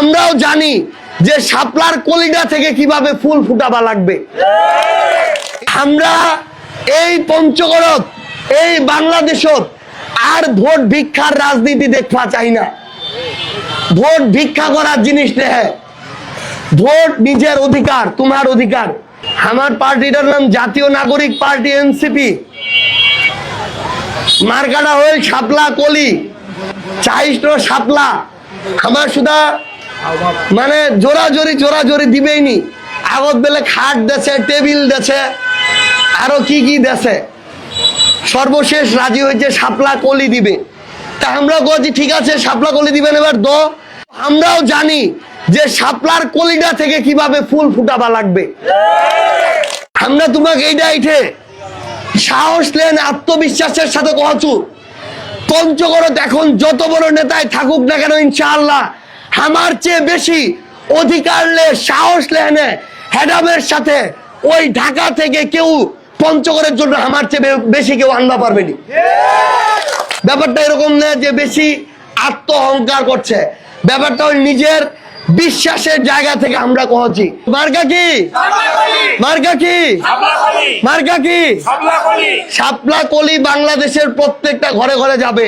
আমরাও জানি যে শাপলার কলিজা থেকে কিভাবে ফুল ফুটাবা লাগবে। আমরা এই পঞ্চগড়ত এই বাংলাদেশত আর ভোট ভিক্ষার রাজনীতি দেখবা চাই না। ভোট ভিক্ষা করার জিনিস নেই, ভোট নিজের অধিকার, তোমার অধিকার। আমার পার্টিটার নাম জাতীয় নাগরিক পার্টি এনসিপি, মার্কাটা হল শাপলা কলি, চাইষ্ট শাপলা। আমার সুদা মানে জোরাজোরি দিবেই নি। আগত বেলে খাট দেছে, টেবিল দেছে, আরো কি কি দেছে। সর্বশেষ রাজি হয়েছে শাপলা কলি দিবে। তা আমরা বলছি ঠিক আছে শাপলা কলি দিবেন, এবার দো। আমরাও জানি যে শাপলার কলিজা থেকে কিভাবে ফুল ফুটাবা লাগবে। আমরা তোমাকে এইটা ইঠে সাহস নেন, আত্মবিশ্বাসের সাথে কহছু। পঞ্চগড়ত এখন যত বড় নেতায় থাকুক না কেন, ইনশাআল্লাহ আমার চেয়ে বেশি অধিকার লে, সাহস লেনে হেডামের সাথে ওই ঢাকা থেকে কেউ পঞ্চগড়ের জন্য আমার চেয়ে বেশি কেউ আনবা পারবেনি। ব্যাপারটা এরকম না যে বেশি আত্ম অহংকার করছে, ব্যাপারটা ওই নিজের বিশ্বাসের জায়গা থেকে আমরা কহছি। মার্কা কি? মার্কা কি? মার্কা কি? শাপলা কলি বাংলাদেশের প্রত্যেকটা ঘরে ঘরে যাবে।